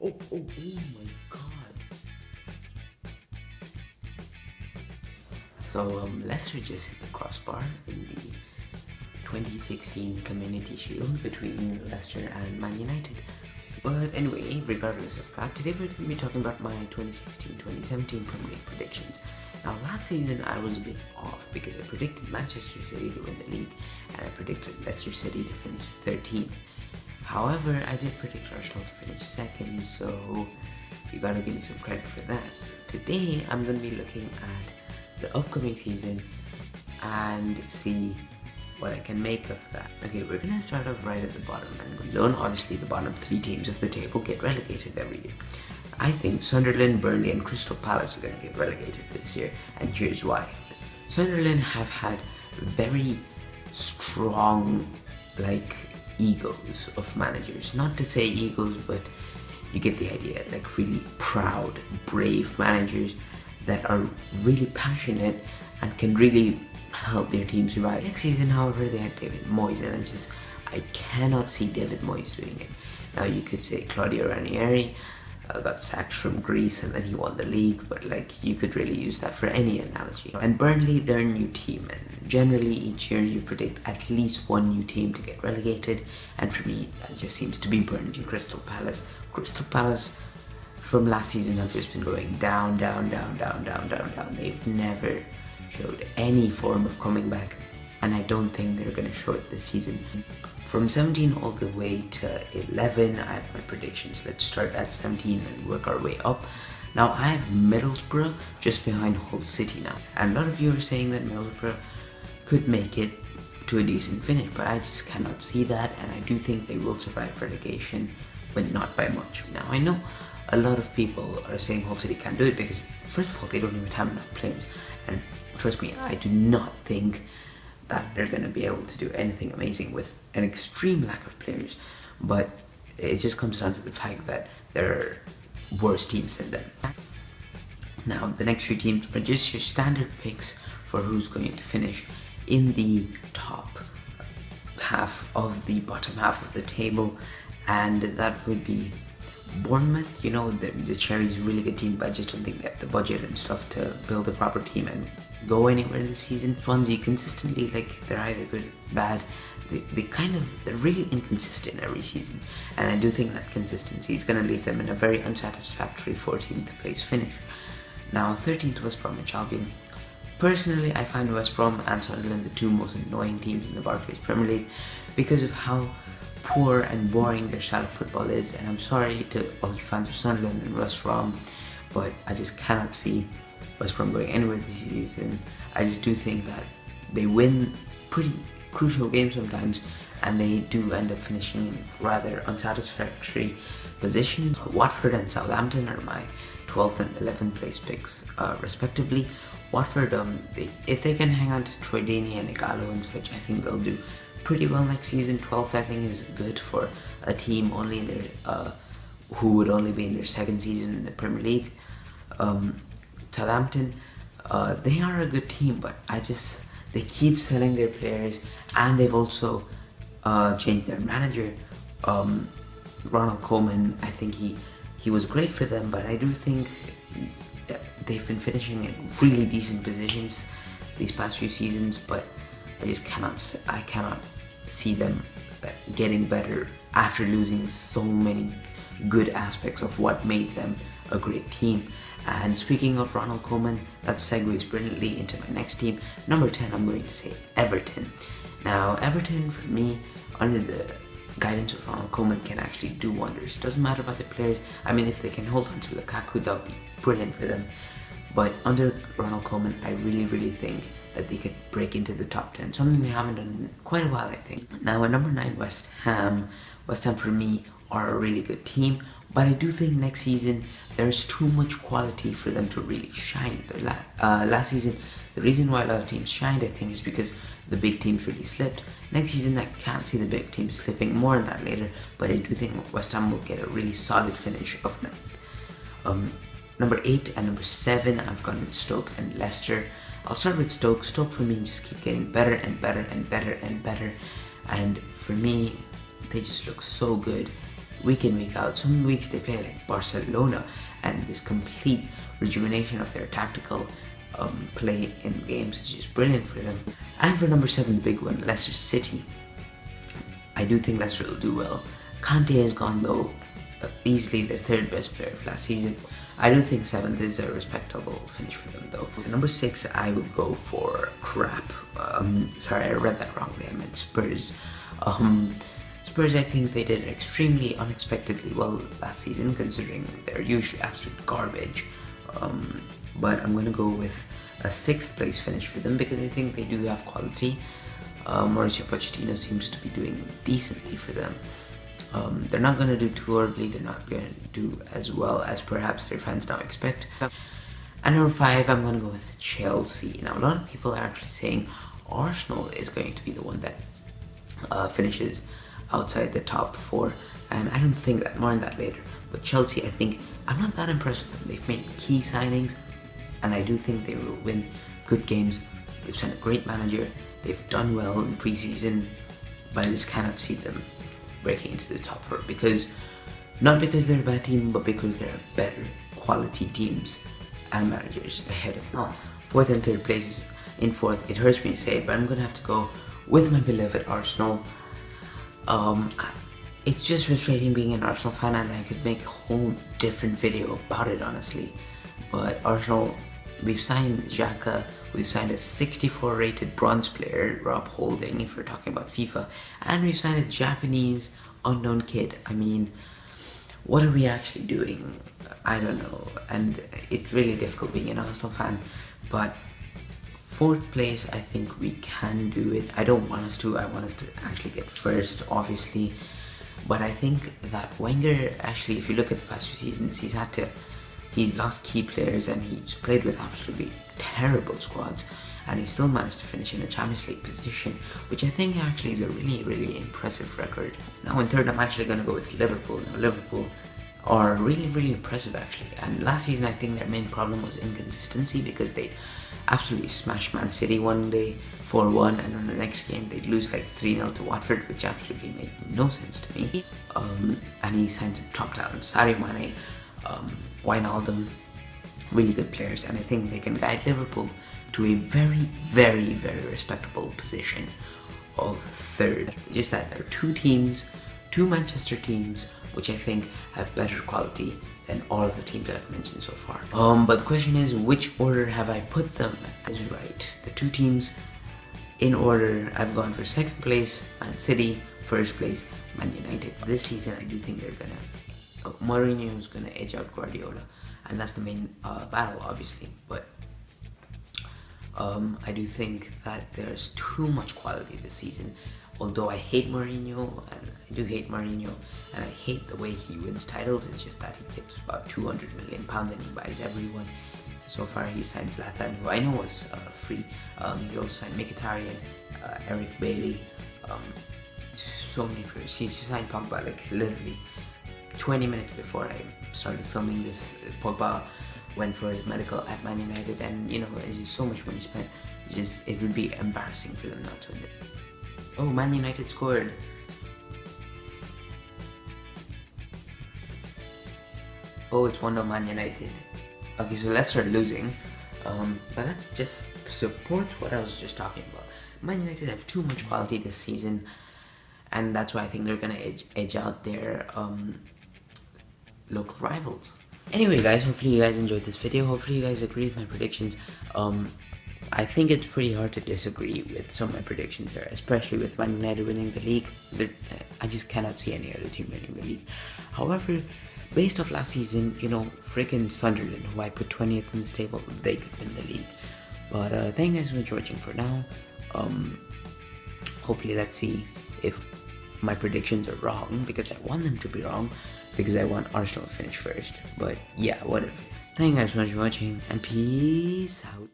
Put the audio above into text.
Oh my god. So Leicester just hit the crossbar in the 2016 Community Shield between Leicester and Man United. But anyway, regardless of that, today we're going to be talking about my 2016-2017 Premier League predictions. Now, last season I was a bit off because I predicted Manchester City to win the league and I predicted Leicester City to finish 13th. However, I did predict Arsenal to finish 2nd, so you gotta give me some credit for that. Today, I'm gonna be looking at the upcoming season and see what I can make of that. Okay, we're gonna start off right at the bottom and zone. Obviously, the bottom 3 teams of the table get relegated every year. I think Sunderland, Burnley and Crystal Palace are gonna get relegated this year, and here's why. Sunderland have had very strong, egos of managers. Not to say egos, but you get the idea. Like really proud, brave managers that are really passionate and can really help their team survive. Next season, however, they had David Moyes, and I cannot see David Moyes doing it. Now you could say Claudio Ranieri got sacked from Greece and then he won the league, but you could really use that for any analogy. And Burnley, they're a new team, and generally each year you predict at least one new team to get relegated, and for me that just seems to be Burnley. Crystal Palace. Crystal Palace from last season have just been going down. They've never showed any form of coming back, and I don't think they're going to show it this season. From 17 all the way to 11, I have my predictions. Let's start at 17 and work our way up. Now I have Middlesbrough just behind Hull City now, and a lot of you are saying that Middlesbrough could make it to a decent finish, but I just cannot see that, and I do think they will survive relegation, but not by much. Now I know a lot of people are saying Hull City can't do it because first of all they don't even have enough players, and trust me, I do not think that they're going to be able to do anything amazing with an extreme lack of players, but it just comes down to the fact that there are worse teams than them. Now the next 3 teams are just your standard picks for who's going to finish in the top half of the bottom half of the table, and that would be Bournemouth. You know, the Cherries really good team, but I just don't think they have the budget and stuff to build a proper team and go anywhere this season. Swansea, consistently, they're either good or bad. They're really inconsistent every season, and I do think that consistency is going to leave them in a very unsatisfactory 14th place finish. Now 13th, West Bromwich Albion. Personally, I find West Brom and Sunderland the 2 most annoying teams in the Barclays Premier League because of how poor and boring their style of football is, and I'm sorry to all you fans of Sunderland and West Brom, but I just cannot see West Brom going anywhere this season. I just do think that they win pretty crucial games sometimes, and they do end up finishing in rather unsatisfactory positions. Watford and Southampton are my 12th and 11th place picks respectively. Watford, if they can hang on to Troy Deeney and Igalo and such, I think they'll do pretty well next season. 12th I think is good for a team only in their who would only be in their 2nd season in the Premier League. Southampton, they are a good team, but they keep selling their players, and they've also changed their manager. Ronald Koeman, I think he was great for them, but I do think that they've been finishing in really decent positions these past few seasons, but I cannot see them getting better after losing so many good aspects of what made them a great team. And speaking of Ronald Koeman, that segues brilliantly into my next team. Number 10, I'm going to say Everton. Now Everton, for me, under the guidance of Ronald Koeman, can actually do wonders. Doesn't matter about the players. I mean, if they can hold on to Lukaku, that would be brilliant for them. But under Ronald Koeman, I really think that they could break into the top 10, something they haven't done in quite a while, I think. Now at number 9, West Ham. West Ham for me are a really good team, but I do think next season there's too much quality for them to really shine. Last season, the reason why a lot of teams shined, I think, is because the big teams really slipped. Next season, I can't see the big teams slipping. More on that later, but I do think West Ham will get a really solid finish of 9th. Number 8 and number 7, I've gone with Stoke and Leicester. I'll start with Stoke. Stoke for me just keep getting better and better. And for me, they just look so good. week in, week out. Some weeks they play like Barcelona, and this complete rejuvenation of their tactical play in games is just brilliant for them. And for number 7, the big one, Leicester City. I do think Leicester will do well. Kante has gone though, easily their 3rd best player of last season. I do think 7th is a respectable finish for them though. So number 6, I would go for crap. Sorry, I read that wrongly. I meant Spurs. Spurs, I think they did extremely unexpectedly well last season, considering they're usually absolute garbage. But I'm gonna go with a 6th place finish for them because I think they do have quality. Mauricio Pochettino seems to be doing decently for them. They're not going to do too horribly, they're not going to do as well as perhaps their fans now expect. And number 5, I'm going to go with Chelsea. Now, a lot of people are actually saying Arsenal is going to be the one that finishes outside the top 4, and I don't think that, more on that later. But Chelsea, I think, I'm not that impressed with them. They've made key signings, and I do think they will win good games. They've signed a great manager, they've done well in pre-season, but I just cannot see them breaking into the top 4 because, not because they're a bad team, but because there are better quality teams and managers ahead of them. 4th and 3rd places. In 4th, it hurts me to say it, but I'm gonna have to go with my beloved Arsenal. It's just frustrating being an Arsenal fan, and I could make a whole different video about it honestly. But Arsenal, we've signed Xhaka, we've signed a 64 rated bronze player, Rob Holding, if we're talking about FIFA, and we've signed a Japanese unknown kid. I mean, what are we actually doing? I don't know, and it's really difficult being an Arsenal fan, but 4th place, I think we can do it. I don't want us to, I want us to actually get 1st, obviously, but I think that Wenger, actually, if you look at the past 2 seasons, he's lost key players and he's played with absolutely terrible squads, and he still managed to finish in a Champions League position, which I think actually is a really, really impressive record. Now in 3rd, I'm actually going to go with Liverpool. Now Liverpool are really, really impressive actually, and last season I think their main problem was inconsistency because they absolutely smashed Man City one day 4-1, and then the next game they'd lose like 3-0 to Watford, which absolutely made no sense to me. And he signed some top talent, Sadio Mane, Wijnaldum, really good players, and I think they can guide Liverpool to a very, very, very respectable position of 3rd. Just that there are 2 teams, 2 Manchester teams, which I think have better quality than all of the teams I've mentioned so far. But the question is, which order have I put them? Is right. The 2 teams in order, I've gone for 2nd place, Man City, 1st place, Man United. This season, I do think they're gonna, Mourinho is gonna edge out Guardiola, and that's the main battle, obviously. But I do think that there's too much quality this season. Although I hate Mourinho, and I do hate Mourinho, and I hate the way he wins titles. It's just that he gets about £200 million and he buys everyone. So far he signed Zlatan, who I know was free. He's also signed Mkhitaryan, Eric Bailey, so many players. He's signed Pogba like literally 20 minutes before I started filming this. Pogba went for his medical at Man United, and you know, it's just so much money spent. It would be embarrassing for them not to win it. Oh, Man United scored. Oh, it's 1-0 Man United. Okay, so Leicester losing. But that just supports what I was just talking about. Man United have too much quality this season, and that's why I think they're gonna edge out their local rivals. Anyway guys, hopefully you guys enjoyed this video. Hopefully you guys agree with my predictions. I think it's pretty hard to disagree with some of my predictions there, especially with Man United winning the league. I just cannot see any other team winning the league. However, based off last season, you know, freaking Sunderland, who I put 20th in this table, they could win the league. But thank you guys for watching for now. Hopefully let's see if my predictions are wrong, because I want them to be wrong, because I want Arsenal to finish 1st. But yeah, whatever. Thank you guys so much for watching, and peace out.